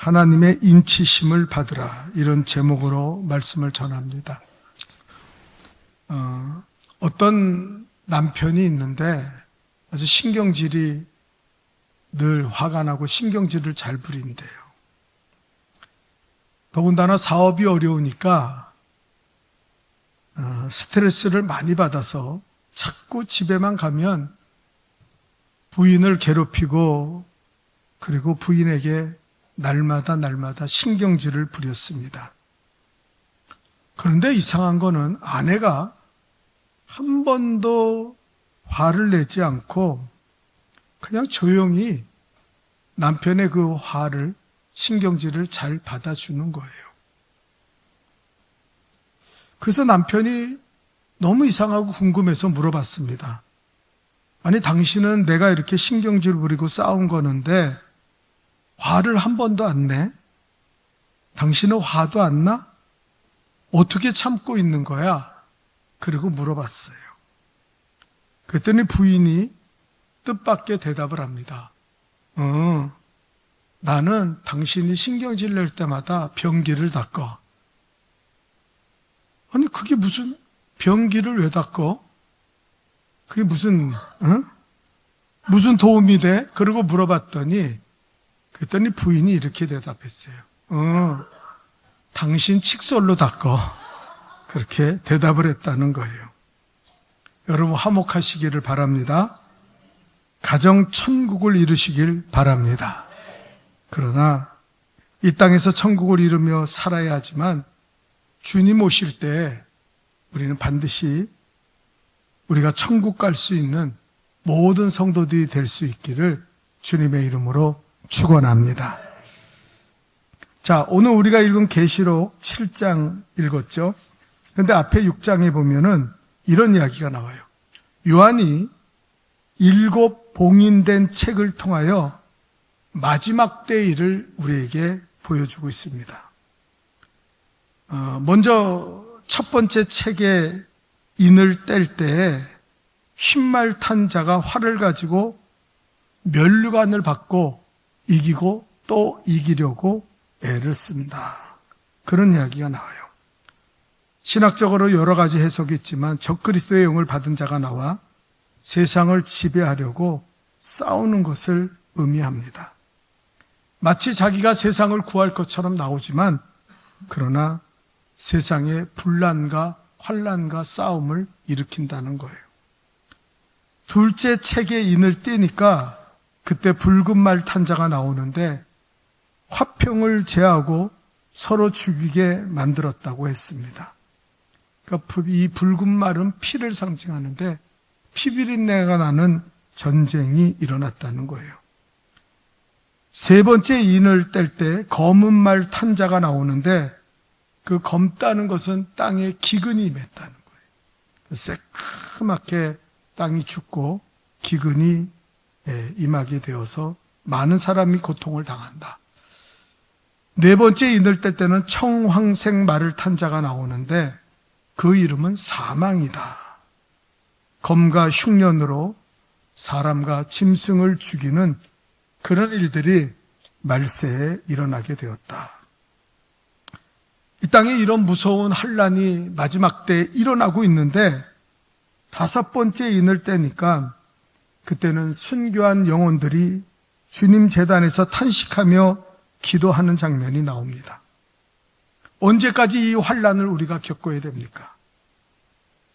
하나님의 인치심을 받으라, 이런 제목으로 말씀을 전합니다. 어떤 남편이 있는데 아주 신경질이 늘 화가 나고 신경질을 잘 부린대요. 더군다나 사업이 어려우니까 스트레스를 많이 받아서 자꾸 집에만 가면 부인을 괴롭히고, 그리고 부인에게 날마다 신경질을 부렸습니다. 그런데 이상한 거는 아내가 한 번도 화를 내지 않고 그냥 조용히 남편의 그 화를, 신경질을 잘 받아주는 거예요. 그래서 남편이 너무 이상하고 궁금해서 물어봤습니다. 아니, 당신은 내가 이렇게 신경질 부리고 싸운 거는데 화를 한 번도 안 내? 당신은 화도 안 나? 어떻게 참고 있는 거야? 그리고 물어봤어요. 그랬더니 부인이 뜻밖의 대답을 합니다. 나는 당신이 신경질 낼 때마다 변기를 닦아. 아니, 그게 무슨, 변기를 왜 닦아? 그게 무슨 도움이 돼? 그러고 물어봤더니, 그랬더니 부인이 이렇게 대답했어요. 당신 칫솔로 닦아. 그렇게 대답을 했다는 거예요. 여러분, 화목하시기를 바랍니다. 가정 천국을 이루시길 바랍니다. 그러나 이 땅에서 천국을 이루며 살아야 하지만 주님 오실 때 우리는 반드시 우리가 천국 갈 수 있는 모든 성도들이 될 수 있기를 주님의 이름으로 축원합니다. 자, 오늘 우리가 읽은 계시록 7장 읽었죠. 그런데 앞에 6장에 보면은 이런 이야기가 나와요. 요한이 7 봉인된 책을 통하여 마지막 때의 일을 우리에게 보여주고 있습니다. 먼저 첫 번째 책의 인을 뗄 때 흰말 탄 자가 활을 가지고 면류관을 받고 이기고 또 이기려고 애를 쓴다. 그런 이야기가 나와요. 신학적으로 여러 가지 해석이 있지만 적그리스도의 영을 받은 자가 나와 세상을 지배하려고 싸우는 것을 의미합니다. 마치 자기가 세상을 구할 것처럼 나오지만 그러나 세상에 분란과 환란과 싸움을 일으킨다는 거예요. 둘째 책의 인을 떼니까 그때 붉은 말 탄 자가 나오는데 화평을 제하고 서로 죽이게 만들었다고 했습니다. 그러니까 이 붉은 말은 피를 상징하는데 피비린내가 나는 전쟁이 일어났다는 거예요. 세 번째 인을 뗄 때 검은 말 탄 자가 나오는데 그 검다는 것은 땅에 기근이 임했다는 거예요. 새까맣게 땅이 춥고 기근이 임하게 되어서 많은 사람이 고통을 당한다. 네 번째 인을 뗄 때는 청황색 말을 탄 자가 나오는데 그 이름은 사망이다. 검과 흉년으로 사람과 짐승을 죽이는 그런 일들이 말세에 일어나게 되었다. 이 땅에 이런 무서운 환란이 마지막 때에 일어나고 있는데 다섯 번째 인을 떼니까 그때는 순교한 영혼들이 주님 제단에서 탄식하며 기도하는 장면이 나옵니다. 언제까지 이 환란을 우리가 겪어야 됩니까?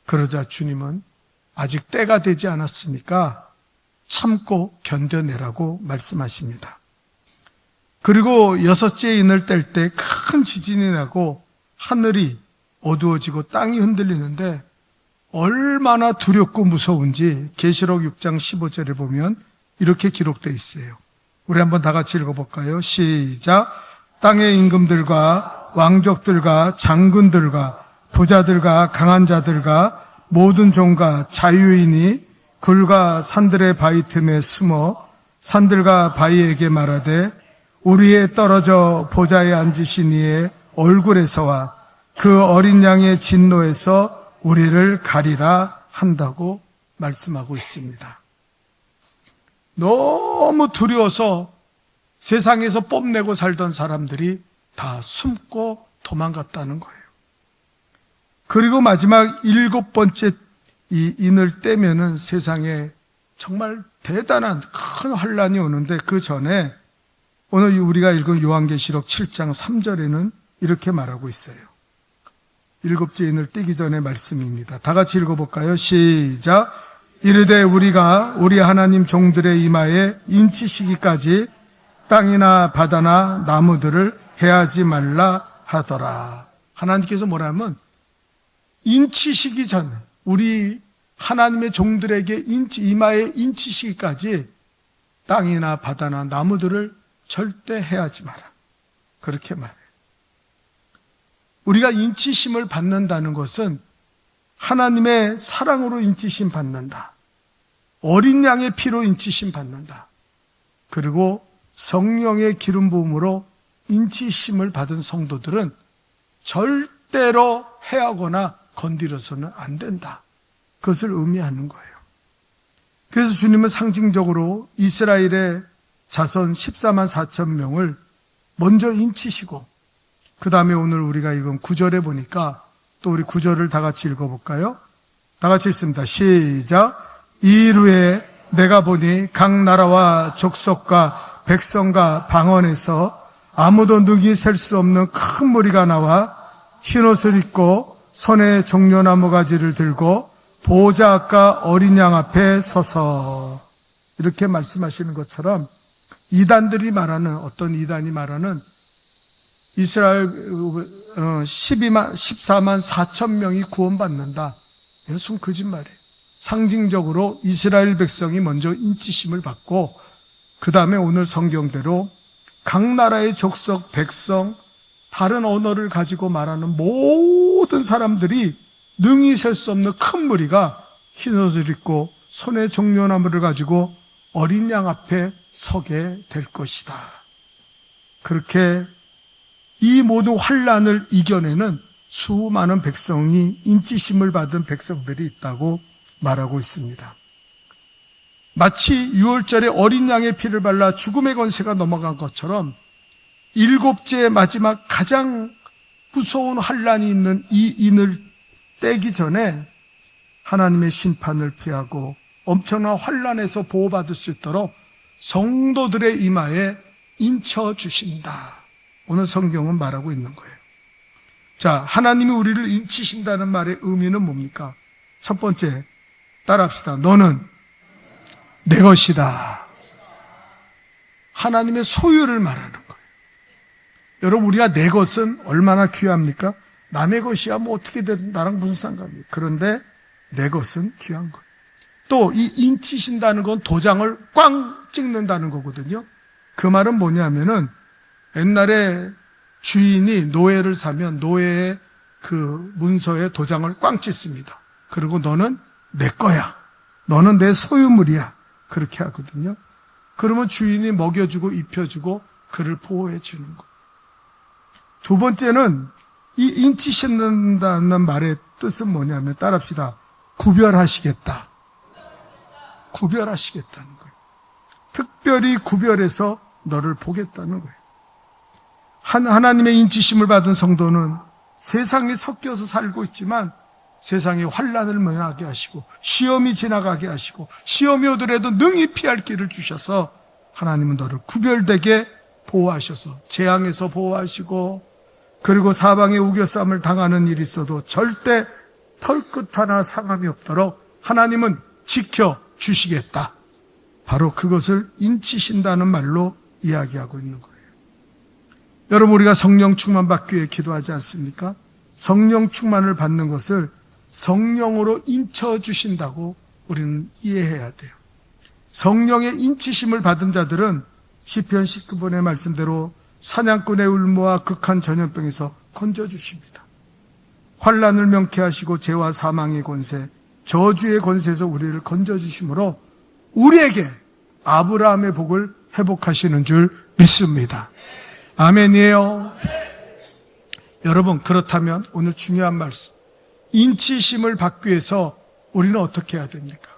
그러자 주님은 아직 때가 되지 않았으니까 참고 견뎌내라고 말씀하십니다. 그리고 여섯째 인을 뗄 때 큰 지진이 나고 하늘이 어두워지고 땅이 흔들리는데 얼마나 두렵고 무서운지 계시록 6장 15절에 보면 이렇게 기록되어 있어요. 우리 한번 다 같이 읽어볼까요? 시작. 땅의 임금들과 왕족들과 장군들과 부자들과 강한 자들과 모든 종과 자유인이 굴과 산들의 바위 틈에 숨어 산들과 바위에게 말하되 우리에 떨어져 보좌에 앉으신 이의 얼굴에서와 그 어린 양의 진노에서 우리를 가리라 한다고 말씀하고 있습니다. 너무 두려워서 세상에서 뽐내고 살던 사람들이 다 숨고 도망갔다는 거예요. 그리고 마지막 7번째 이 인을 떼면은 세상에 정말 대단한 큰 환란이 오는데, 그 전에 오늘 우리가 읽은 요한계시록 7장 3절에는 이렇게 말하고 있어요. 7째 인을 떼기 전의 말씀입니다. 다 같이 읽어볼까요? 시작. 이르되 우리가 우리 하나님 종들의 이마에 인치시기까지 땅이나 바다나 나무들을 해하지 말라 하더라. 하나님께서 뭐라면 인치시기 전, 우리 하나님의 종들에게 이마에 인치시기까지 땅이나 바다나 나무들을 절대 해하지 마라. 그렇게 말해요. 우리가 인치심을 받는다는 것은 하나님의 사랑으로 인치심 받는다. 어린 양의 피로 인치심 받는다. 그리고 성령의 기름 부음으로 인치심을 받은 성도들은 절대로 해하거나 건드려서는 안 된다. 그것을 의미하는 거예요. 그래서 주님은 상징적으로 이스라엘의 자손 14만 4천 명을 먼저 인치시고, 그 다음에 오늘 우리가 읽은 9절에 보니까 또 우리 9절을 다 같이 읽어볼까요? 다 같이 읽습니다. 시작. 이후에 내가 보니 각 나라와 족속과 백성과 방언에서 아무도 능히 셀 수 없는 큰 무리가 나와 흰옷을 입고 손에 종려나무 가지를 들고 보호자 앞과 어린 양 앞에 서서, 이렇게 말씀하시는 것처럼 이단들이 말하는, 어떤 이단이 말하는 이스라엘 14만 4천 명이 구원받는다. 이것은 거짓말이에요. 상징적으로 이스라엘 백성이 먼저 인치심을 받고, 그 다음에 오늘 성경대로 각 나라의 족속, 백성, 다른 언어를 가지고 말하는 모든 사람들이 능히 셀 수 없는 큰 무리가 흰옷을 입고 손에 종려나무를 가지고 어린 양 앞에 서게 될 것이다. 그렇게 이 모든 환란을 이겨내는 수많은 백성이, 인치심을 받은 백성들이 있다고 말하고 있습니다. 마치 6월절에 어린 양의 피를 발라 죽음의 권세가 넘어간 것처럼 7째 마지막 가장 무서운 환란이 있는 이 인을 떼기 전에 하나님의 심판을 피하고 엄청난 환란에서 보호받을 수 있도록 성도들의 이마에 인쳐주신다. 오늘 성경은 말하고 있는 거예요. 자, 하나님이 우리를 인치신다는 말의 의미는 뭡니까? 첫 번째, 따라합시다. 너는 내 것이다. 하나님의 소유를 말하는 거예요. 여러분, 우리가 내 것은 얼마나 귀합니까? 남의 것이야 뭐 어떻게 되든 나랑 무슨 상관이에요. 그런데 내 것은 귀한 거예요. 또 이 인치신다는 건 도장을 꽝 찍는다는 거거든요. 그 말은 뭐냐면은 옛날에 주인이 노예를 사면 노예의 그 문서에 도장을 꽝 찍습니다. 그리고 너는 내 거야. 너는 내 소유물이야. 그렇게 하거든요. 그러면 주인이 먹여주고 입혀주고 그를 보호해 주는 거예요. 두 번째는 이 인치신다는 말의 뜻은 뭐냐면, 따라합시다. 구별하시겠다. 구별하시겠다는 거예요. 특별히 구별해서 너를 보겠다는 거예요. 하나님의 인치심을 받은 성도는 세상에 섞여서 살고 있지만 세상의 환란을 면하게 하시고 시험이 지나가게 하시고 시험이 오더라도 능히 피할 길을 주셔서 하나님은 너를 구별되게 보호하셔서 재앙에서 보호하시고, 그리고 사방에 우겨쌈을 당하는 일이 있어도 절대 털끝 하나 상함이 없도록 하나님은 지켜주시겠다. 바로 그것을 인치신다는 말로 이야기하고 있는 거예요. 여러분, 우리가 성령 충만 받기 위해 기도하지 않습니까? 성령 충만을 받는 것을 성령으로 인쳐주신다고 우리는 이해해야 돼요. 성령의 인치심을 받은 자들은 시편 19편의 말씀대로 사냥꾼의 울무와 극한 전염병에서 건져주십니다. 환난을 명쾌하시고 죄와 사망의 권세, 저주의 권세에서 우리를 건져주심으로 우리에게 아브라함의 복을 회복하시는 줄 믿습니다. 아멘이에요. 여러분, 그렇다면 오늘 중요한 말씀, 인치심을 받기 위해서 우리는 어떻게 해야 됩니까?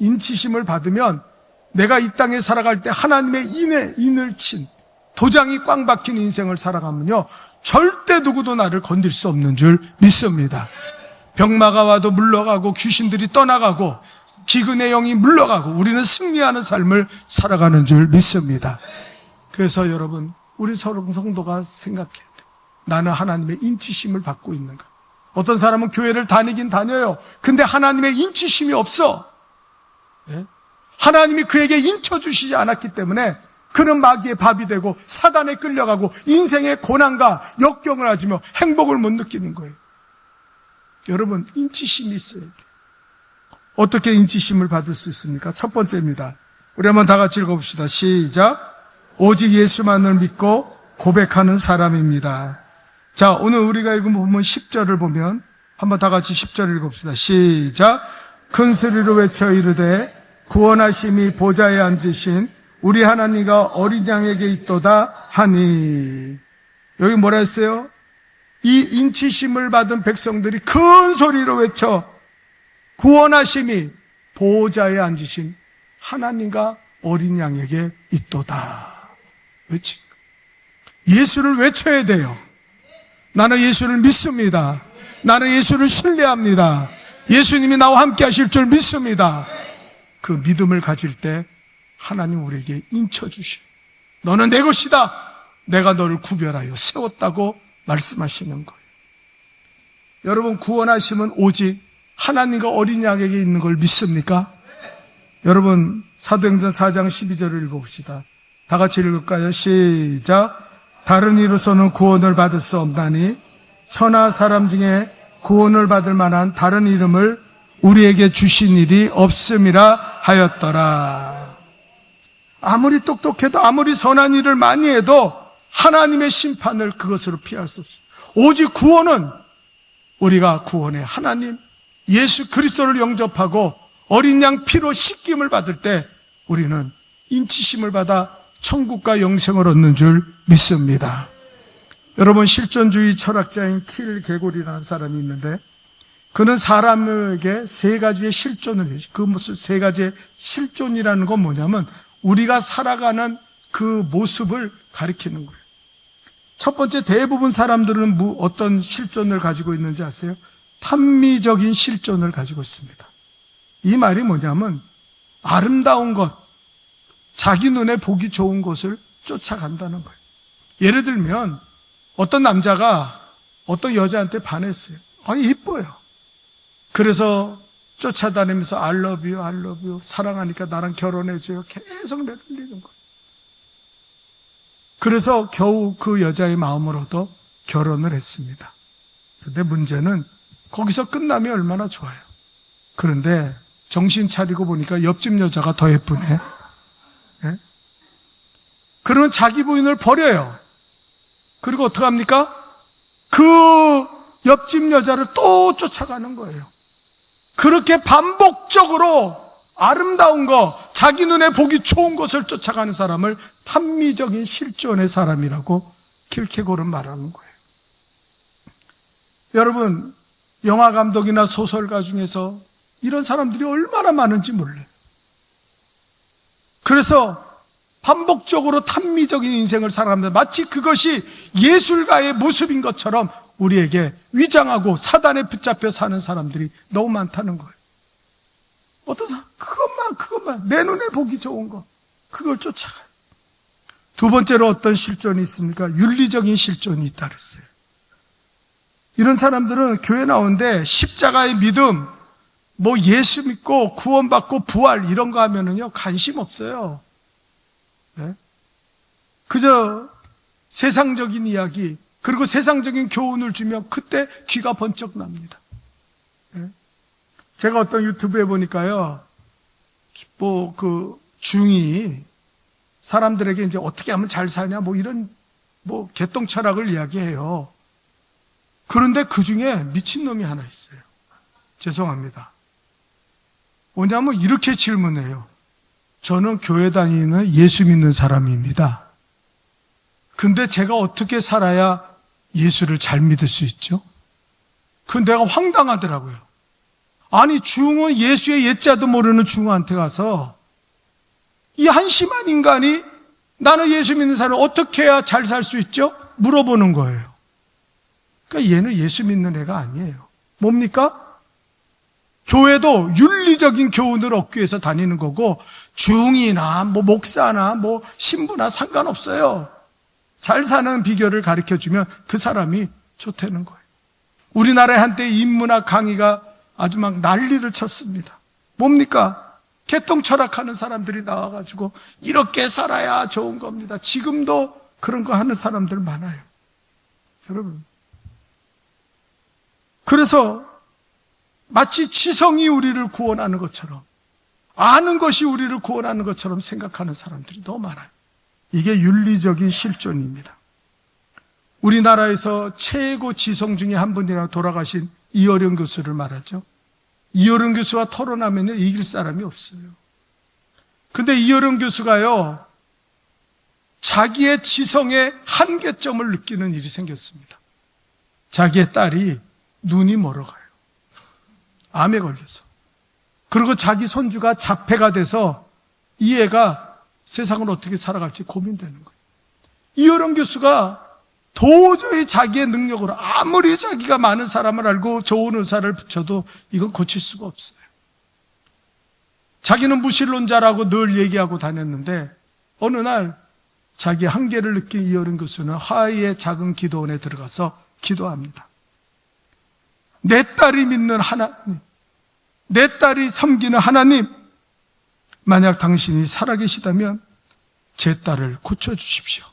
인치심을 받으면 내가 이 땅에 살아갈 때 하나님의 인을 친 도장이 꽝 박힌 인생을 살아가면요, 절대 누구도 나를 건들 수 없는 줄 믿습니다. 병마가 와도 물러가고 귀신들이 떠나가고 기근의 영이 물러가고 우리는 승리하는 삶을 살아가는 줄 믿습니다. 그래서 여러분, 우리 성도가 생각해야 돼. 나는 하나님의 인치심을 받고 있는가? 어떤 사람은 교회를 다니긴 다녀요. 근데 하나님의 인치심이 없어. 하나님이 그에게 인쳐주시지 않았기 때문에 그는 마귀의 밥이 되고 사단에 끌려가고 인생의 고난과 역경을 가지며 행복을 못 느끼는 거예요. 여러분, 인치심이 있어야 돼요. 어떻게 인치심을 받을 수 있습니까? 첫 번째입니다. 우리 한번 다 같이 읽어봅시다. 시작. 오직 예수만을 믿고 고백하는 사람입니다. 자, 오늘 우리가 읽은 본문 10절을 보면 한번 다 같이 10절 읽어봅시다. 시작. 큰 소리로 외쳐 이르되 구원하심이 보좌에 앉으신 우리 하나님과 어린 양에게 있도다 하니. 여기 뭐라 했어요? 이 인치심을 받은 백성들이 큰 소리로 외쳐 구원하심이 보좌에 앉으신 하나님과 어린 양에게 있도다. 외치. 예수를 외쳐야 돼요. 나는 예수를 믿습니다. 나는 예수를 신뢰합니다. 예수님이 나와 함께 하실 줄 믿습니다. 그 믿음을 가질 때 하나님 우리에게 인쳐주시오. 너는 내 것이다. 내가 너를 구별하여 세웠다고 말씀하시는 거예요. 여러분, 구원하심은 오직 하나님과 어린 양에게 있는 걸 믿습니까? 여러분, 사도행전 4장 12절을 읽어봅시다. 다 같이 읽을까요? 시작. 다른 이로서는 구원을 받을 수 없나니 천하 사람 중에 구원을 받을 만한 다른 이름을 우리에게 주신 일이 없음이라 하였더라. 아무리 똑똑해도 아무리 선한 일을 많이 해도 하나님의 심판을 그것으로 피할 수 없어요. 오직 구원은 우리가 구원의 하나님 예수 그리스도를 영접하고 어린 양 피로 씻김을 받을 때 우리는 인치심을 받아 천국과 영생을 얻는 줄 믿습니다. 여러분, 실존주의 철학자인 킬게골이라는 사람이 있는데 그는 사람에게 세 가지의 실존을 해요. 그 무슨 세 가지의 실존이라는 건 뭐냐면 우리가 살아가는 그 모습을 가리키는 거예요. 첫 번째, 대부분 사람들은 어떤 실존을 가지고 있는지 아세요? 탐미적인 실존을 가지고 있습니다. 이 말이 뭐냐면 아름다운 것, 자기 눈에 보기 좋은 것을 쫓아간다는 거예요. 예를 들면 어떤 남자가 어떤 여자한테 반했어요. 이뻐요. 그래서 쫓아다니면서 I love you, I love you, 사랑하니까 나랑 결혼해줘요. 계속 내돌리는 거예요. 그래서 겨우 그 여자의 마음을 얻어 결혼을 했습니다. 그런데 문제는 거기서 끝나면 얼마나 좋아요. 그런데 정신 차리고 보니까 옆집 여자가 더 예쁘네. 네? 그러면 자기 부인을 버려요. 그리고 어떡합니까? 그 옆집 여자를 또 쫓아가는 거예요. 그렇게 반복적으로 아름다운 거, 자기 눈에 보기 좋은 것을 쫓아가는 사람을 탐미적인 실존의 사람이라고 킬케골은 말하는 거예요. 여러분, 영화 감독이나 소설가 중에서 이런 사람들이 얼마나 많은지 몰라요. 그래서 반복적으로 탐미적인 인생을 살아갑니다. 마치 그것이 예술가의 모습인 것처럼 우리에게 위장하고 사단에 붙잡혀 사는 사람들이 너무 많다는 거예요. 어떤 사람, 그것만, 내 눈에 보기 좋은 거, 그걸 쫓아가요. 두 번째로 어떤 실존이 있습니까? 윤리적인 실존이 있다 그랬어요. 이런 사람들은 교회 나오는데 십자가의 믿음, 예수 믿고 구원받고 부활 이런 거 하면은요, 관심 없어요. 네? 그저 세상적인 이야기, 그리고 세상적인 교훈을 주면 그때 귀가 번쩍 납니다. 네? 제가 어떤 유튜브에 보니까요, 중이 사람들에게 이제 어떻게 하면 잘 사냐, 이런, 개똥 철학을 이야기해요. 그런데 그 중에 미친놈이 하나 있어요. 죄송합니다. 뭐냐면 이렇게 질문해요. 저는 교회 다니는 예수 믿는 사람입니다. 근데 제가 어떻게 살아야 예수를 잘 믿을 수 있죠? 그건 내가 황당하더라고요. 아니, 중은 예수의 예자도 모르는 중한테 가서 이 한심한 인간이 나는 예수 믿는 사람을 어떻게 해야 잘 살 수 있죠? 물어보는 거예요. 그러니까 얘는 예수 믿는 애가 아니에요. 뭡니까? 교회도 윤리적인 교훈을 얻기 위해서 다니는 거고 중이나 목사나 신부나 상관없어요. 잘 사는 비결을 가르쳐주면 그 사람이 좋다는 거예요. 우리나라에 한때 인문학 강의가 아주 막 난리를 쳤습니다. 뭡니까? 개똥 철학하는 사람들이 나와가지고 이렇게 살아야 좋은 겁니다. 지금도 그런 거 하는 사람들 많아요. 여러분. 그래서 마치 지성이 우리를 구원하는 것처럼, 아는 것이 우리를 구원하는 것처럼 생각하는 사람들이 너무 많아요. 이게 윤리적인 실존입니다. 우리나라에서 최고 지성 중에 한 분이나 돌아가신 이어령 교수를 말하죠. 이어령 교수와 토론하면 이길 사람이 없어요. 근데 이어령 교수가요, 자기의 지성의 한계점을 느끼는 일이 생겼습니다. 자기의 딸이 눈이 멀어가요. 암에 걸려서. 그리고 자기 손주가 자폐가 돼서 이 애가 세상을 어떻게 살아갈지 고민되는 거예요. 이어령 교수가 도저히 자기의 능력으로 아무리 자기가 많은 사람을 알고 좋은 의사를 붙여도 이건 고칠 수가 없어요. 자기는 무신론자라고 늘 얘기하고 다녔는데 어느 날 자기 한계를 느낀 이어령 교수는 하와이의 작은 기도원에 들어가서 기도합니다. 내 딸이 믿는 하나님, 내 딸이 섬기는 하나님, 만약 당신이 살아계시다면 제 딸을 고쳐주십시오.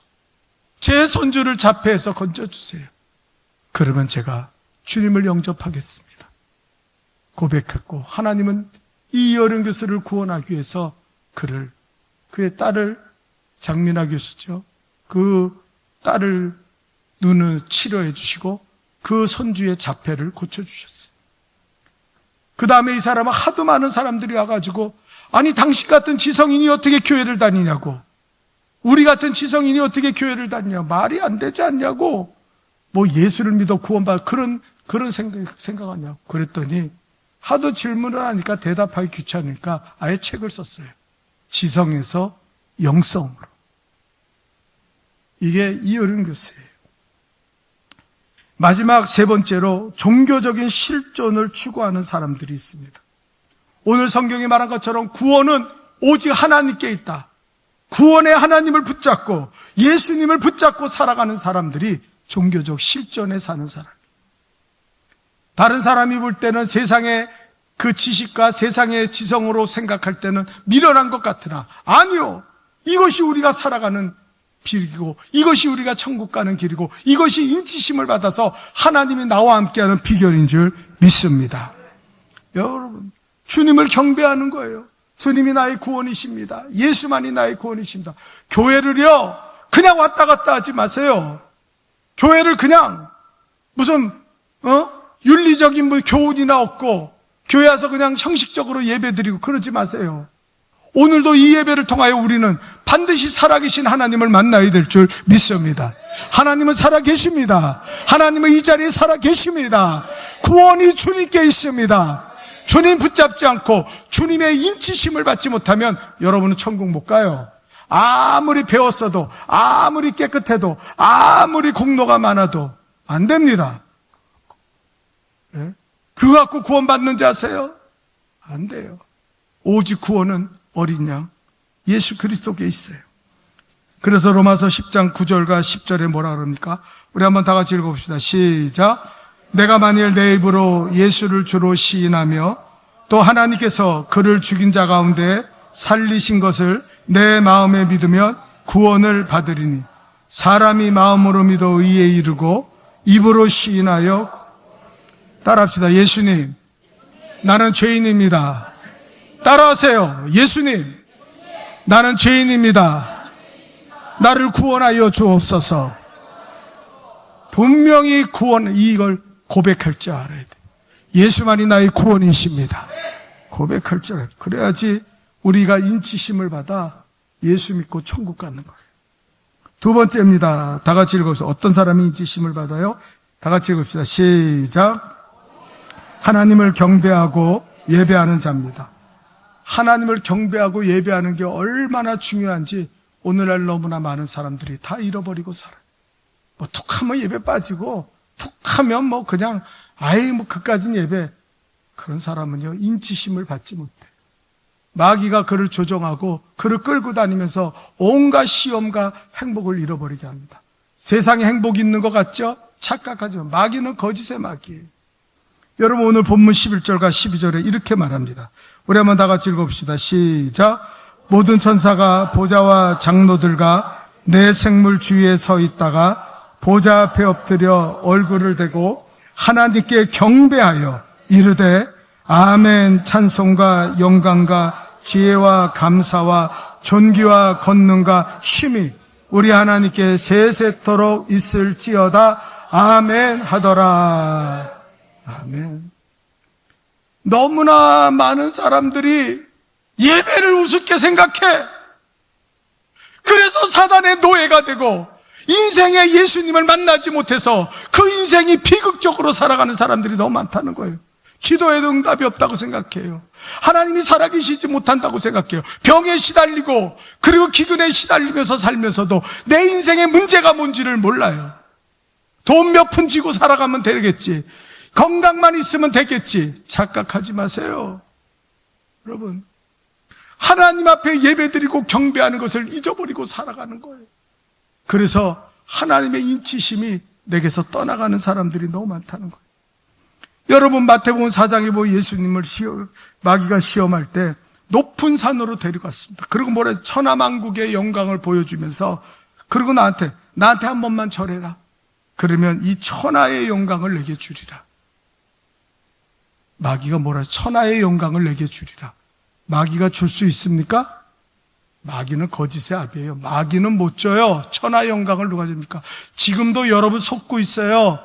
제 손주를 자폐해서 건져주세요. 그러면 제가 주님을 영접하겠습니다. 고백했고 하나님은 이 이어령 교수를 구원하기 위해서 그의 딸을, 장민아 교수죠, 그 딸을 눈을 치료해 주시고 그 손주의 자폐를 고쳐주셨어요. 그 다음에 이 사람은 하도 많은 사람들이 와가지고 아니 당신 같은 지성인이 어떻게 교회를 다니냐고, 우리 같은 지성인이 어떻게 교회를 다니냐고, 말이 안 되지 않냐고, 예수를 믿어 구원받을 그런 생각하냐고 그랬더니 하도 질문을 하니까 대답하기 귀찮으니까 아예 책을 썼어요. 지성에서 영성으로. 이게 이어령 교수예요. 마지막 세 번째로 종교적인 실존을 추구하는 사람들이 있습니다. 오늘 성경이 말한 것처럼 구원은 오직 하나님께 있다. 구원의 하나님을 붙잡고 예수님을 붙잡고 살아가는 사람들이 종교적 실존에 사는 사람. 다른 사람이 볼 때는 세상의 그 지식과 세상의 지성으로 생각할 때는 미련한 것 같으나 아니요, 이것이 우리가 살아가는 길이고 이것이 우리가 천국 가는 길이고 이것이 인치심을 받아서 하나님이 나와 함께하는 비결인 줄 믿습니다. 여러분, 주님을 경배하는 거예요. 주님이 나의 구원이십니다. 예수만이 나의 구원이십니다. 교회를요 그냥 왔다 갔다 하지 마세요. 교회를 그냥 무슨 윤리적인 교훈이나 얻고 교회 와서 그냥 형식적으로 예배드리고 그러지 마세요. 오늘도 이 예배를 통하여 우리는 반드시 살아계신 하나님을 만나야 될 줄 믿습니다. 하나님은 살아계십니다. 하나님은 이 자리에 살아계십니다. 구원이 주님께 있습니다. 주님 붙잡지 않고 주님의 인치심을 받지 못하면 여러분은 천국 못 가요. 아무리 배웠어도, 아무리 깨끗해도, 아무리 공로가 많아도 안 됩니다. 그거 갖고 구원받는 자 아세요? 안 돼요. 오직 구원은 어린 양 예수 그리스도께 있어요. 그래서 로마서 10장 9절과 10절에 뭐라 그럽니까? 우리 한번 다 같이 읽어봅시다. 시작. 내가 만일 내 입으로 예수를 주로 시인하며 또 하나님께서 그를 죽인 자 가운데 살리신 것을 내 마음에 믿으면 구원을 받으리니 사람이 마음으로 믿어 의에 이르고 입으로 시인하여, 따라합시다. 예수님, 나는 죄인입니다. 따라하세요. 예수님, 나는 죄인입니다. 나를 구원하여 주옵소서. 분명히 이걸 고백할 줄 알아야 돼. 예수만이 나의 구원이십니다. 고백할 줄 알아야 돼. 그래야지 우리가 인치심을 받아 예수 믿고 천국 가는 거예요. 두 번째입니다. 다 같이 읽어봅시다. 어떤 사람이 인치심을 받아요? 다 같이 읽읍시다. 시작. 하나님을 경배하고 예배하는 자입니다. 하나님을 경배하고 예배하는 게 얼마나 중요한지 오늘날 너무나 많은 사람들이 다 잃어버리고 살아요. 뭐 툭하면 예배 빠지고 툭하면 뭐 그냥 아예 뭐 그까진 예배. 그런 사람은요 인치심을 받지 못해. 마귀가 그를 조종하고 그를 끌고 다니면서 온갖 시험과 행복을 잃어버리게 합니다. 세상에 행복이 있는 것 같죠? 착각하죠. 마귀는 거짓의 마귀예요. 여러분 오늘 본문 11절과 12절에 이렇게 말합니다. 우리 한번 다 같이 읽어봅시다. 시작. 모든 천사가 보좌와 장로들과 내 생물 주위에 서 있다가 보좌 앞에 엎드려 얼굴을 대고 하나님께 경배하여 이르되 아멘. 찬송과 영광과 지혜와 감사와 존귀와 권능과 힘이 우리 하나님께 세세토록 있을지어다. 아멘 하더라. 아멘. 너무나 많은 사람들이 예배를 우습게 생각해. 그래서 사단의 노예가 되고 인생에 예수님을 만나지 못해서 그 인생이 비극적으로 살아가는 사람들이 너무 많다는 거예요. 기도에도 응답이 없다고 생각해요. 하나님이 살아계시지 못한다고 생각해요. 병에 시달리고 그리고 기근에 시달리면서 살면서도 내 인생의 문제가 뭔지를 몰라요. 돈 몇 푼 쥐고 살아가면 되겠지. 건강만 있으면 되겠지. 착각하지 마세요. 여러분, 하나님 앞에 예배드리고 경배하는 것을 잊어버리고 살아가는 거예요. 그래서 하나님의 인치심이 내게서 떠나가는 사람들이 너무 많다는 거예요. 여러분 마태복음 4장에 보면 예수님을 마귀가 시험할 때 높은 산으로 데려갔습니다. 그리고 뭐라 해서 천하만국의 영광을 보여주면서 그리고 나한테 한 번만 절해라. 그러면 이 천하의 영광을 내게 주리라. 마귀가 뭐라 해서 천하의 영광을 내게 주리라. 마귀가 줄 수 있습니까? 마귀는 거짓의 아비예요. 마귀는 못 줘요. 천하의 영광을 누가 줍니까? 지금도 여러분 속고 있어요.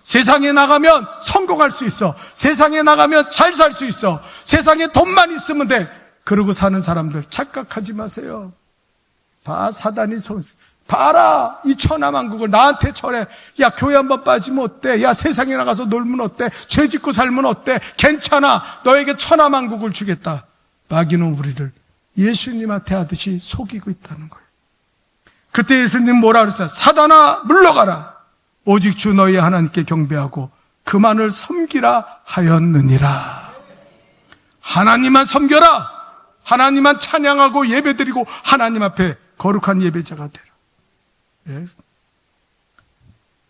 세상에 나가면 성공할 수 있어. 세상에 나가면 잘 살 수 있어. 세상에 돈만 있으면 돼. 그러고 사는 사람들 착각하지 마세요. 다 사단이 봐라, 이 천하만국을 나한테 절해. 야, 교회 한번 빠지면 어때? 야, 세상에 나가서 놀면 어때? 죄 짓고 살면 어때? 괜찮아. 너에게 천하만국을 주겠다. 마귀는 우리를 예수님한테 하듯이 속이고 있다는 거예요. 그때 예수님 뭐라 그랬어요? 사단아, 물러가라. 오직 주 너희 하나님께 경배하고 그만을 섬기라 하였느니라. 하나님만 섬겨라. 하나님만 찬양하고 예배드리고 하나님 앞에 거룩한 예배자가 되라. 예.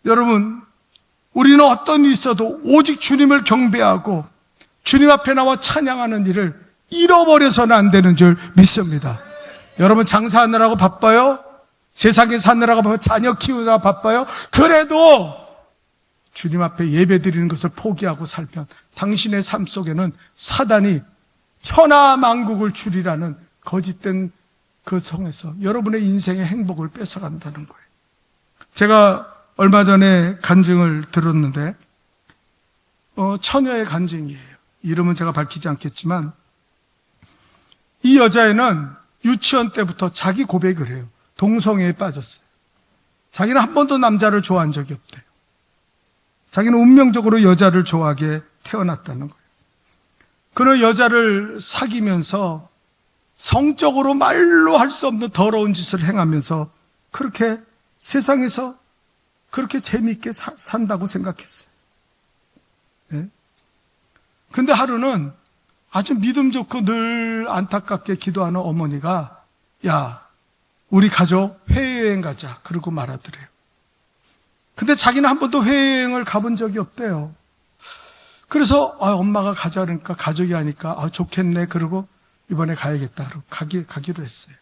여러분, 우리는 어떤 일이 있어도 오직 주님을 경배하고 주님 앞에 나와 찬양하는 일을 잃어버려서는 안 되는 줄 믿습니다. 여러분 장사하느라고 바빠요? 세상에 사느라고 바빠요? 자녀 키우느라고 바빠요? 그래도 주님 앞에 예배드리는 것을 포기하고 살면 당신의 삶 속에는 사단이 천하만국을 주리라는 거짓된 그 성에서 여러분의 인생의 행복을 뺏어간다는 거예요. 제가 얼마 전에 간증을 들었는데 처녀의 간증이에요. 이름은 제가 밝히지 않겠지만 이 여자애는 유치원 때부터 자기 고백을 해요. 동성애에 빠졌어요. 자기는 한 번도 남자를 좋아한 적이 없대요. 자기는 운명적으로 여자를 좋아하게 태어났다는 거예요. 그는 여자를 사귀면서 성적으로 말로 할 수 없는 더러운 짓을 행하면서 그렇게 세상에서 그렇게 재미있게 산다고 생각했어요. 네? 근데 하루는 아주 믿음 좋고 늘 안타깝게 기도하는 어머니가 야, 우리 가족 해외여행 가자. 그러고 말하더래요. 근데 자기는 한 번도 해외여행을 가본 적이 없대요. 그래서 엄마가 가자 그러니까 가족이 하니까 좋겠네. 그러고 이번에 가야겠다. 그러고 가기로 했어요.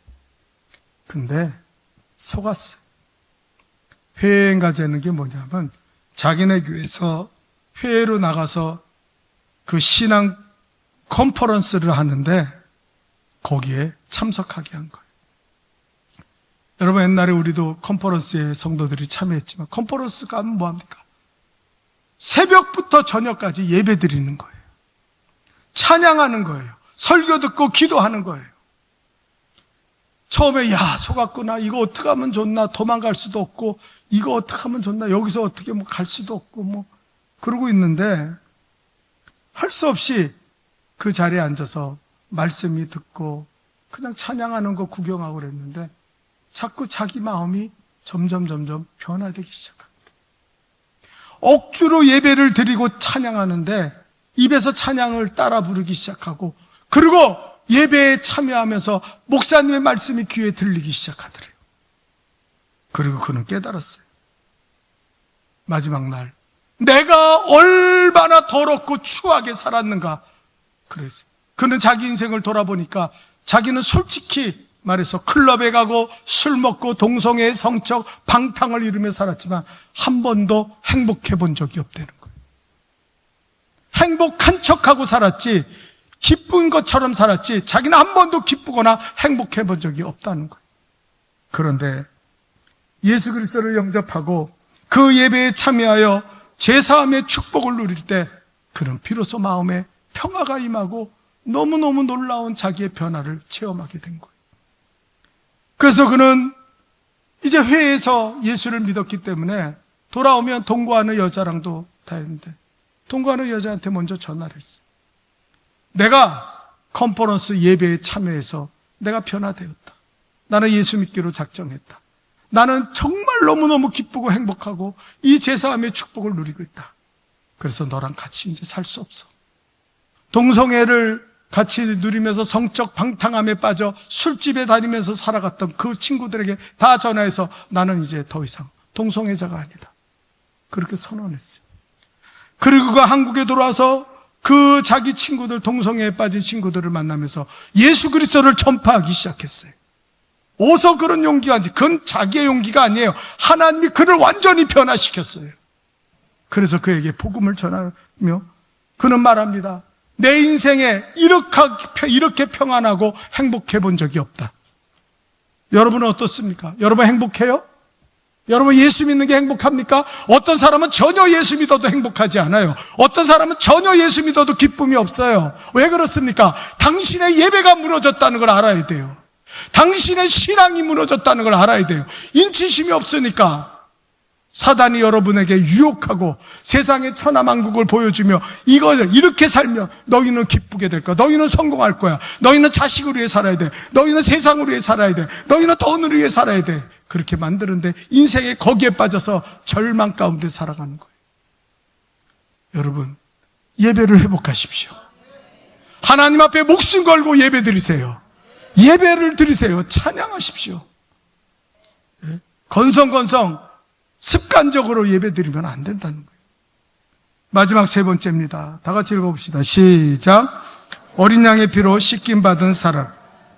근데 속았어요. 해외여행 가자는 게 뭐냐면 자기네 교회에서 해외로 나가서 그 신앙 컨퍼런스를 하는데 거기에 참석하게 한 거예요. 여러분 옛날에 우리도 컨퍼런스에 성도들이 참여했지만 컨퍼런스 가면 뭐합니까? 새벽부터 저녁까지 예배 드리는 거예요. 찬양하는 거예요. 설교 듣고 기도하는 거예요. 처음에 속았구나. 이거 어떻게 하면 좋나. 도망갈 수도 없고 이거 어떻게 하면 좋나. 여기서 어떻게 갈 수도 없고 그러고 있는데 할 수 없이 그 자리에 앉아서 말씀이 듣고 그냥 찬양하는 거 구경하고 그랬는데 자꾸 자기 마음이 점점 변화되기 시작합니다. 억지로 예배를 드리고 찬양하는데 입에서 찬양을 따라 부르기 시작하고, 그리고 예배에 참여하면서 목사님의 말씀이 귀에 들리기 시작하더래요. 그리고 그는 깨달았어요. 마지막 날 내가 얼마나 더럽고 추하게 살았는가. 그래서 그는 자기 인생을 돌아보니까 자기는 솔직히 말해서 클럽에 가고 술 먹고 동성애 성적 방탕을 이루며 살았지만 한 번도 행복해 본 적이 없다는 거예요. 행복한 척하고 살았지 기쁜 것처럼 살았지 자기는 한 번도 기쁘거나 행복해 본 적이 없다는 거예요. 그런데 예수 그리스도를 영접하고 그 예배에 참여하여 제사함의 축복을 누릴 때 그는 비로소 마음에 평화가 임하고 너무너무 놀라운 자기의 변화를 체험하게 된 거예요. 그래서 그는 이제 회에서 예수를 믿었기 때문에 돌아오면 동거하는 여자랑도 다 했는데 동거하는 여자한테 먼저 전화를 했어요. 내가 컨퍼런스 예배에 참여해서 내가 변화되었다. 나는 예수 믿기로 작정했다. 나는 정말 너무너무 기쁘고 행복하고 이 제사함의 축복을 누리고 있다. 그래서 너랑 같이 이제 살 수 없어. 동성애를 같이 누리면서 성적 방탕함에 빠져 술집에 다니면서 살아갔던 그 친구들에게 다 전화해서 나는 이제 더 이상 동성애자가 아니다. 그렇게 선언했어요. 그리고 그가 한국에 돌아와서 그 자기 친구들, 동성애에 빠진 친구들을 만나면서 예수 그리스도를 전파하기 시작했어요. 어디서 그런 용기가 아니지? 그건 자기의 용기가 아니에요. 하나님이 그를 완전히 변화시켰어요. 그래서 그에게 복음을 전하며 그는 말합니다. 내 인생에 이렇게 평안하고 행복해 본 적이 없다. 여러분은 어떻습니까? 여러분 행복해요? 여러분 예수 믿는 게 행복합니까? 어떤 사람은 전혀 예수 믿어도 행복하지 않아요. 어떤 사람은 전혀 예수 믿어도 기쁨이 없어요. 왜 그렇습니까? 당신의 예배가 무너졌다는 걸 알아야 돼요. 당신의 신앙이 무너졌다는 걸 알아야 돼요. 인치심이 없으니까 사단이 여러분에게 유혹하고 세상의 천하만국을 보여주며 이렇게 살면 너희는 기쁘게 될 거야. 너희는 성공할 거야. 너희는 자식을 위해 살아야 돼. 너희는 세상을 위해 살아야 돼. 너희는 돈을 위해 살아야 돼. 그렇게 만드는데 인생에 거기에 빠져서 절망 가운데 살아가는 거예요. 여러분 예배를 회복하십시오. 하나님 앞에 목숨 걸고 예배 드리세요. 예배를 드리세요. 찬양하십시오. 건성건성 습관적으로 예배 드리면 안 된다는 거예요. 마지막 세 번째입니다. 다 같이 읽어봅시다. 시작. 어린 양의 피로 씻김 받은 사람.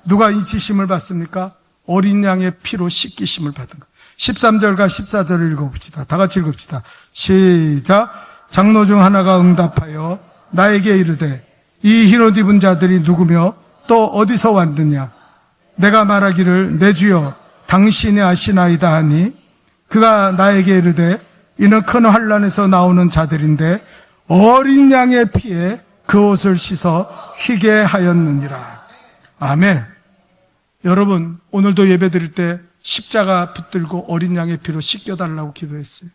누가 인치심을 받습니까? 어린 양의 피로 씻기심을 받은 것. 13절과 14절을 읽어봅시다. 다 같이 읽읍시다. 시작. 장로 중 하나가 응답하여 나에게 이르되 이 흰옷 입은 자들이 누구며 또 어디서 왔느냐? 내가 말하기를 내 주여 당신이 아시나이다 하니 그가 나에게 이르되 이는 큰 환난에서 나오는 자들인데 어린 양의 피에 그 옷을 씻어 휘게 하였느니라. 아멘. 여러분 오늘도 예배 드릴 때 십자가 붙들고 어린 양의 피로 씻겨달라고 기도했어요.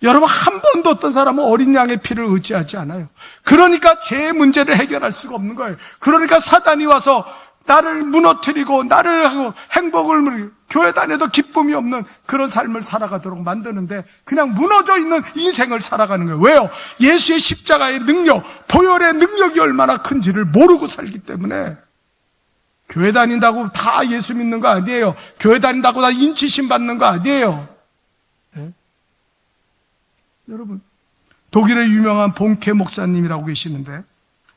여러분 한 번도 어떤 사람은 어린 양의 피를 의지하지 않아요. 그러니까 죄의 문제를 해결할 수가 없는 거예요. 그러니까 사단이 와서 나를 무너뜨리고 나를 하고 행복을 교회 다녀도 기쁨이 없는 그런 삶을 살아가도록 만드는데 그냥 무너져 있는 인생을 살아가는 거예요. 왜요? 예수의 십자가의 능력, 보혈의 능력이 얼마나 큰지를 모르고 살기 때문에. 교회 다닌다고 다 예수 믿는 거 아니에요. 교회 다닌다고 다 인치심 받는 거 아니에요. 네? 여러분 독일의 유명한 본케 목사님이라고 계시는데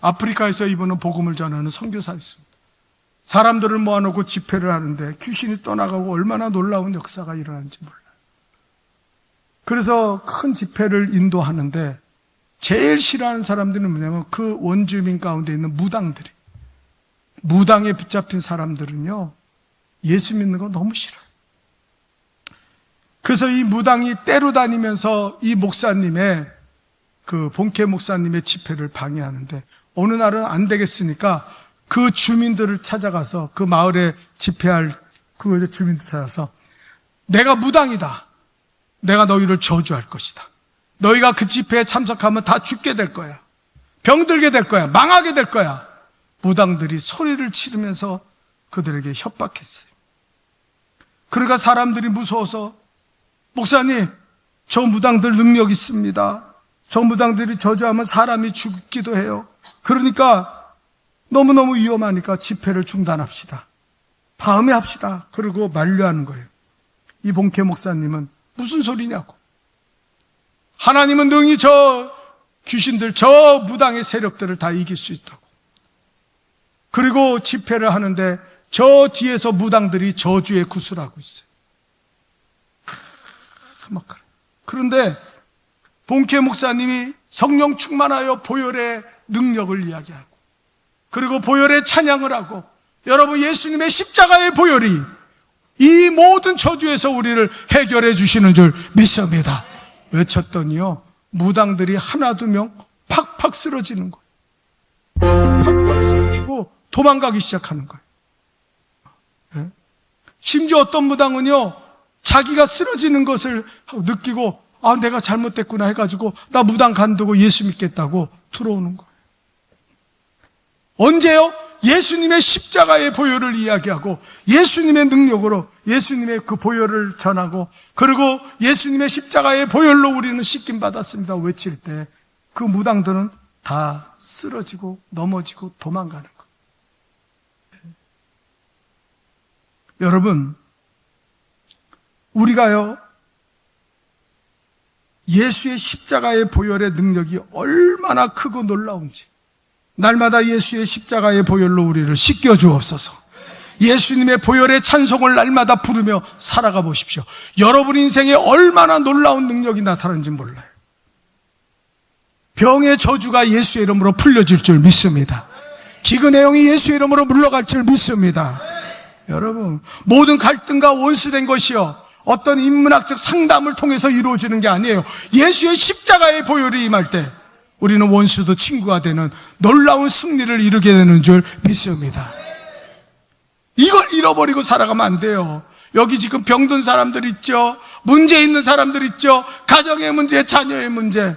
아프리카에서 이분은 복음을 전하는 선교사였습니다. 사람들을 모아놓고 집회를 하는데 귀신이 떠나가고 얼마나 놀라운 역사가 일어나는지 몰라요. 그래서 큰 집회를 인도하는데 제일 싫어하는 사람들은 뭐냐면 그 원주민 가운데 있는 무당들이, 무당에 붙잡힌 사람들은요 예수 믿는 거 너무 싫어요. 그래서 이 무당이 떼로 다니면서 이 목사님의 그 본케 목사님의 집회를 방해하는데 어느 날은 안 되겠으니까 그 주민들을 찾아가서 그 마을에 집회할 그 주민들 찾아서 내가 무당이다. 내가 너희를 저주할 것이다. 너희가 그 집회에 참석하면 다 죽게 될 거야. 병들게 될 거야. 망하게 될 거야. 무당들이 소리를 지르면서 그들에게 협박했어요. 그러니까 사람들이 무서워서 목사님, 저 무당들 능력 있습니다. 저 무당들이 저주하면 사람이 죽기도 해요. 그러니까 너무너무 위험하니까 집회를 중단합시다. 다음에 합시다. 그리고 만류하는 거예요. 이 본캐 목사님은 무슨 소리냐고. 하나님은 능히 저 귀신들, 저 무당의 세력들을 다 이길 수 있다고. 그리고 집회를 하는데 저 뒤에서 무당들이 저주에 구슬하고 있어요. 그런데 본캐 목사님이 성령 충만하여 보혈의 능력을 이야기하고, 그리고 보혈의 찬양을 하고, 여러분, 예수님의 십자가의 보혈이 이 모든 저주에서 우리를 해결해 주시는 줄 믿습니다. 외쳤더니요, 무당들이 하나 두 명 팍팍 쓰러지는 거예요. 팍팍 쓰러지고 도망가기 시작하는 거예요. 네? 심지어 어떤 무당은요, 자기가 쓰러지는 것을 느끼고 내가 잘못됐구나 해가지고 나 무당 간두고 예수 믿겠다고 들어오는 거예요. 언제요? 예수님의 십자가의 보혈을 이야기하고 예수님의 능력으로 예수님의 그 보혈을 전하고, 그리고 예수님의 십자가의 보혈로 우리는 씻김 받았습니다 외칠 때 그 무당들은 다 쓰러지고 넘어지고 도망가는 거예요. 여러분, 우리가요, 예수의 십자가의 보혈의 능력이 얼마나 크고 놀라운지 날마다 예수의 십자가의 보혈로 우리를 씻겨주옵소서. 예수님의 보혈의 찬송을 날마다 부르며 살아가 보십시오. 여러분 인생에 얼마나 놀라운 능력이 나타나는지 몰라요. 병의 저주가 예수의 이름으로 풀려질 줄 믿습니다. 기근의 영이 예수의 이름으로 물러갈 줄 믿습니다. 여러분, 모든 갈등과 원수된 것이요, 어떤 인문학적 상담을 통해서 이루어지는 게 아니에요. 예수의 십자가의 보혈이 임할 때 우리는 원수도 친구가 되는 놀라운 승리를 이루게 되는 줄 믿습니다. 이걸 잃어버리고 살아가면 안 돼요. 여기 지금 병든 사람들 있죠. 문제 있는 사람들 있죠. 가정의 문제, 자녀의 문제,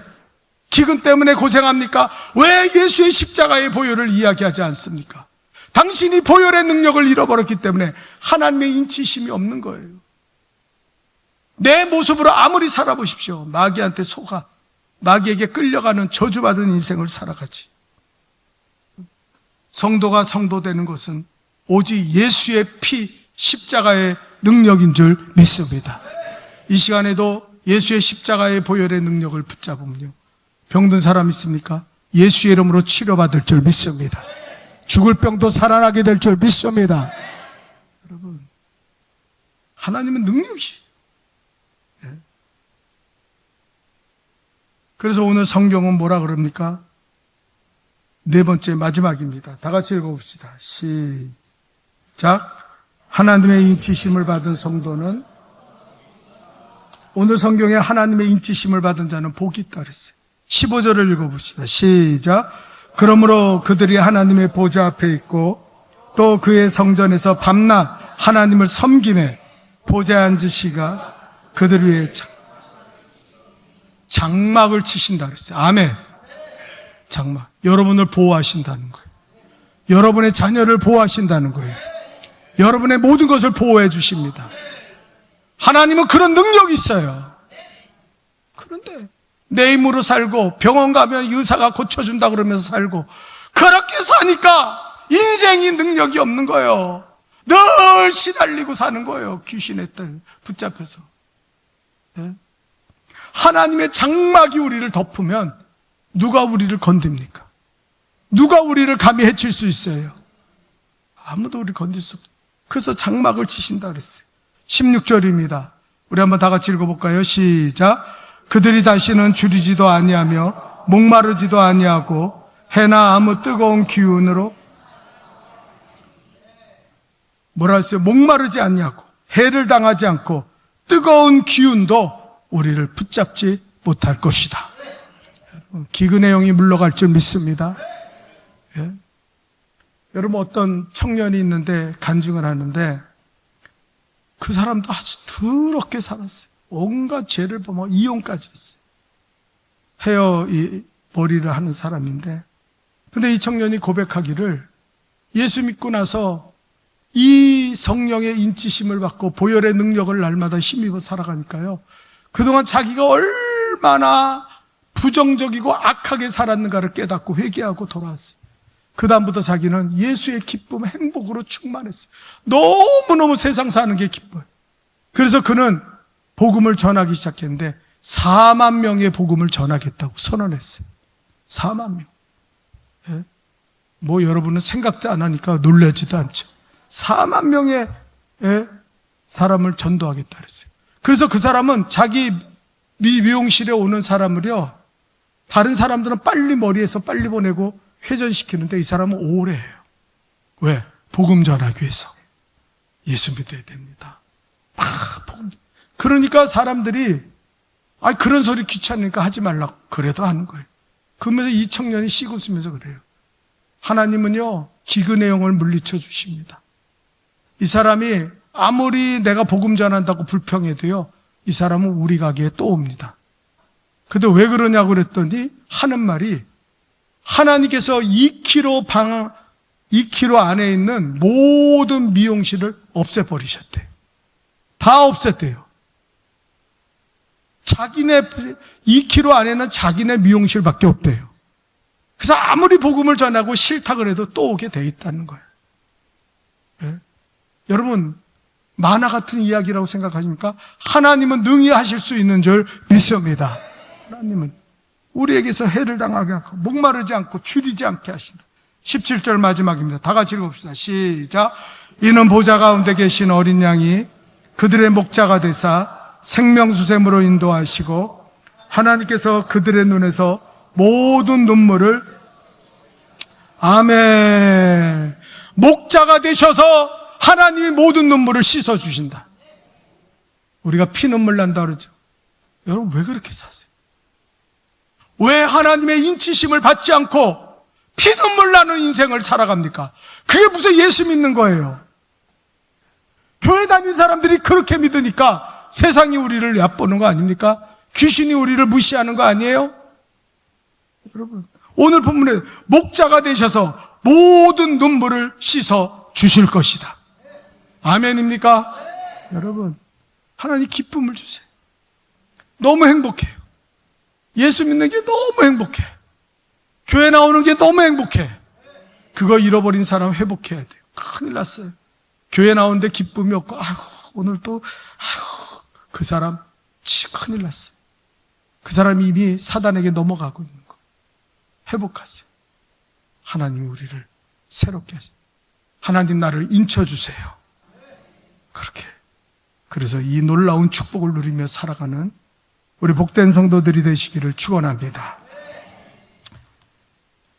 기근 때문에 고생합니까? 왜 예수의 십자가의 보혈을 이야기하지 않습니까? 당신이 보혈의 능력을 잃어버렸기 때문에 하나님의 인치심이 없는 거예요. 내 모습으로 아무리 살아보십시오. 마귀한테 속아 마귀에게 끌려가는 저주받은 인생을 살아가지. 성도가 성도되는 것은 오직 예수의 피, 십자가의 능력인 줄 믿습니다. 이 시간에도 예수의 십자가의 보혈의 능력을 붙잡으면요, 병든 사람 있습니까? 예수의 이름으로 치료받을 줄 믿습니다. 죽을 병도 살아나게 될 줄 믿습니다. 여러분, 하나님은 능력이시죠. 그래서 오늘 성경은 뭐라 그럽니까? 네 번째 마지막입니다. 다 같이 읽어봅시다. 시작. 하나님의 인치심을 받은 성도는, 오늘 성경에 하나님의 인치심을 받은 자는 복이 있다 그랬어요. 15절을 읽어봅시다. 시작. 그러므로 그들이 하나님의 보좌 앞에 있고 또 그의 성전에서 밤낮 하나님을 섬기며 보좌에 앉으시가 그들 위에 장막을 치신다 그랬어요. 아멘. 장막. 여러분을 보호하신다는 거예요. 여러분의 자녀를 보호하신다는 거예요. 여러분의 모든 것을 보호해 주십니다. 하나님은 그런 능력이 있어요. 그런데 내 힘으로 살고 병원 가면 의사가 고쳐준다 그러면서 살고 그렇게 사니까 인생이 능력이 없는 거예요. 늘 시달리고 사는 거예요. 귀신의 딸 붙잡혀서. 네? 하나님의 장막이 우리를 덮으면 누가 우리를 건듭니까? 누가 우리를 감히 해칠 수 있어요? 아무도 우리를 건들 수 없어요. 그래서 장막을 치신다 그랬어요. 16절입니다. 우리 한번 다 같이 읽어볼까요? 시작. 그들이 다시는 줄이지도 아니하며 목마르지도 아니하고 해나 아무 뜨거운 기운으로 뭐라 했어요? 목마르지 아니하고 해를 당하지 않고 뜨거운 기운도 우리를 붙잡지 못할 것이다. 기근의 영이 물러갈 줄 믿습니다. 예? 여러분, 어떤 청년이 있는데 간증을 하는데 그 사람도 아주 더럽게 살았어요. 온갖 죄를 보면 이혼까지 했어요. 헤어 머리를 하는 사람인데, 근데 이 청년이 고백하기를 예수 믿고 나서 이 성령의 인치심을 받고 보혈의 능력을 날마다 힘입어 살아가니까요, 그동안 자기가 얼마나 부정적이고 악하게 살았는가를 깨닫고 회개하고 돌아왔어요. 그 다음부터 자기는 예수의 기쁨, 행복으로 충만했어요. 너무너무 세상 사는 게 기뻐요. 그래서 그는 복음을 전하기 시작했는데 4만 명의 복음을 전하겠다고 선언했어요. 4만 명. 예? 뭐 여러분은 생각도 안 하니까 놀라지도 않죠. 4만 명의 사람을 전도하겠다 그랬어요. 그래서 그 사람은 자기 미용실에 오는 사람을요, 다른 사람들은 빨리 머리에서 빨리 보내고 회전시키는데 이 사람은 오래 해요. 왜? 복음 전하기 위해서. 예수 믿어야 됩니다. 복음. 그러니까 사람들이 그런 소리 귀찮으니까 하지 말라고 그래도 하는 거예요. 그러면서 이 청년이 씩웃으면서 그래요. 하나님은요, 기근의 영을 물리쳐 주십니다. 이 사람이 아무리 내가 복음 전한다고 불평해도요, 이 사람은 우리 가게에 또 옵니다. 근데 왜 그러냐고 그랬더니 하는 말이, 하나님께서 2km 안에 있는 모든 미용실을 없애버리셨대요. 다 없앴대요. 자기네 2km 안에는 자기네 미용실밖에 없대요. 그래서 아무리 복음을 전하고 싫다 그래도 또 오게 돼 있다는 거예요. 네? 여러분, 만화 같은 이야기라고 생각하십니까? 하나님은 능히 하실 수 있는 줄 믿습니다. 하나님은 우리에게서 해를 당하게 않고 목마르지 않고 줄이지 않게 하신다. 17절 마지막입니다. 다 같이 읽읍시다. 시작. 이는 보좌 가운데 계신 어린 양이 그들의 목자가 되사 생명수샘으로 인도하시고 하나님께서 그들의 눈에서 모든 눈물을, 아멘, 목자가 되셔서 하나님이 모든 눈물을 씻어주신다. 우리가 피눈물 난다 그러죠. 여러분, 왜 그렇게 사세요? 왜 하나님의 인치심을 받지 않고 피눈물 나는 인생을 살아갑니까? 그게 무슨 예수 믿는 거예요. 교회 다니는 사람들이 그렇게 믿으니까 세상이 우리를 얕보는 거 아닙니까? 귀신이 우리를 무시하는 거 아니에요? 여러분, 오늘 본문에 목자가 되셔서 모든 눈물을 씻어 주실 것이다. 아멘입니까? 여러분, 하나님 기쁨을 주세요. 너무 행복해요. 예수 믿는 게 너무 행복해. 교회 나오는 게 너무 행복해. 그거 잃어버린 사람 회복해야 돼요. 큰일 났어요. 교회 나오는데 기쁨이 없고, 오늘 또, 그 사람 큰일 났어요. 그 사람이 이미 사단에게 넘어가고 있는 거. 회복하세요. 하나님이 우리를 새롭게 하세요. 하나님 나를 인쳐주세요. 그렇게. 그래서 이 놀라운 축복을 누리며 살아가는 우리 복된 성도들이 되시기를 축원합니다.